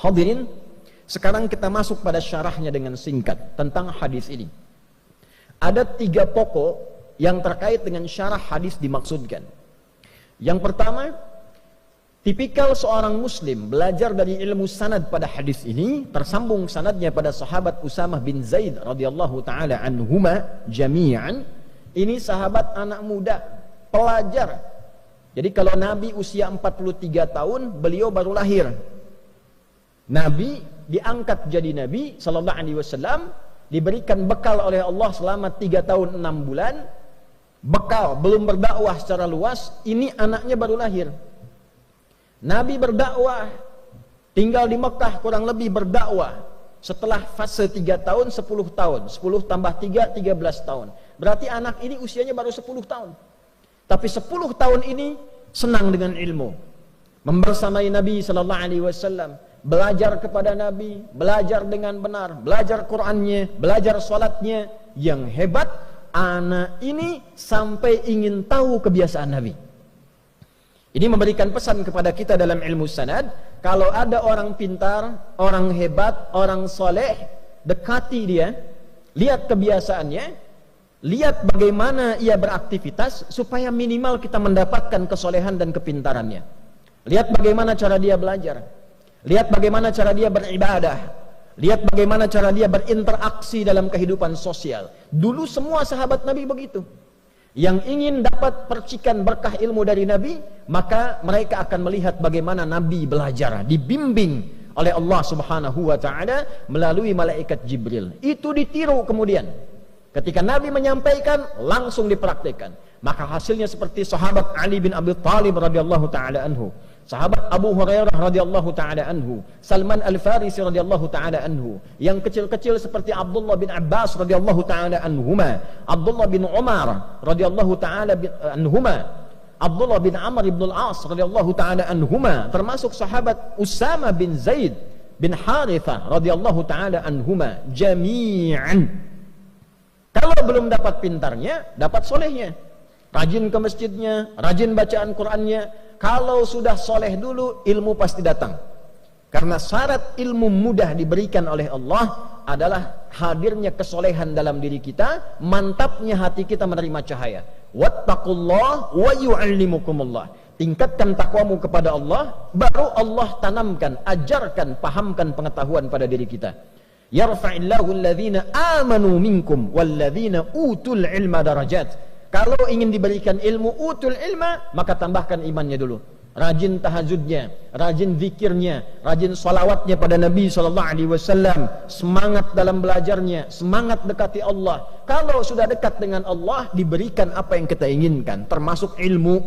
Hadirin, sekarang kita masuk pada syarahnya dengan singkat tentang hadis ini. Ada 3 pokok yang terkait dengan syarah hadis dimaksudkan. Yang pertama, tipikal seorang muslim belajar dari ilmu sanad pada hadis ini, tersambung sanadnya pada sahabat Usamah bin Zaid radhiyallahu taala anhuma jami'an. Ini sahabat anak muda, pelajar. Jadi kalau Nabi usia 43 tahun, beliau baru lahir. Nabi diangkat jadi Nabi sallallahu alaihi wasallam, diberikan bekal oleh Allah selama 3 tahun 6 bulan. Bekal, belum berdakwah secara luas, ini anaknya baru lahir. Nabi berdakwah, tinggal di Mekah kurang lebih berdakwah. Setelah fase 3 tahun, 10 tahun. 10 tambah 3, 13 tahun. Berarti anak ini usianya baru 10 tahun. Tapi 10 tahun ini senang dengan ilmu. Membersamai Nabi sallallahu alaihi wasallam, belajar kepada Nabi, belajar dengan benar, belajar Qur'annya, belajar salatnya. Yang hebat, anak ini sampai ingin tahu kebiasaan Nabi. Ini memberikan pesan kepada kita dalam ilmu sanad, kalau ada orang pintar, orang hebat, orang soleh, dekati dia, lihat kebiasaannya, lihat bagaimana ia beraktivitas, supaya minimal kita mendapatkan kesolehan dan kepintarannya. Lihat bagaimana cara dia belajar, lihat bagaimana cara dia beribadah, lihat bagaimana cara dia berinteraksi dalam kehidupan sosial. Dulu semua sahabat Nabi begitu. Yang ingin dapat percikan berkah ilmu dari Nabi, maka mereka akan melihat bagaimana Nabi belajar, dibimbing oleh Allah Subhanahu wa taala melalui malaikat Jibril. Itu ditiru kemudian. Ketika Nabi menyampaikan, langsung dipraktikkan. Maka hasilnya seperti sahabat Ali bin Abi Thalib radhiyallahu taala anhu, sahabat Abu Hurairah radhiyallahu taala anhu, Salman Al-Farisi radhiyallahu taala anhu, yang kecil-kecil seperti Abdullah bin Abbas radhiyallahu taala anhuma, Abdullah bin Umar radhiyallahu taala anhuma, Abdullah bin Amr bin Al-As radhiyallahu taala anhuma, termasuk sahabat Usamah bin Zaid bin Harithah radhiyallahu taala anhuma jami'an. Kalau belum dapat pintarnya, dapat solehnya. Rajin ke masjidnya, rajin bacaan Qur'annya. Kalau sudah soleh dulu, ilmu pasti datang. Karena syarat ilmu mudah diberikan oleh Allah adalah hadirnya kesolehan dalam diri kita, mantapnya hati kita menerima cahaya. Wattaqullah wa yu'allimukumullah. Tingkatkan takwamu kepada Allah, baru Allah tanamkan, ajarkan, pahamkan pengetahuan pada diri kita. Yarfa'illahu alladhina amanu minkum walladhina utul ilma darajat. Kalau ingin diberikan ilmu utul ilma, maka tambahkan imannya dulu. Rajin tahajudnya, rajin zikirnya, rajin salawatnya pada Nabi SAW. Semangat dalam belajarnya, semangat dekati Allah. Kalau sudah dekat dengan Allah, diberikan apa yang kita inginkan, termasuk ilmu.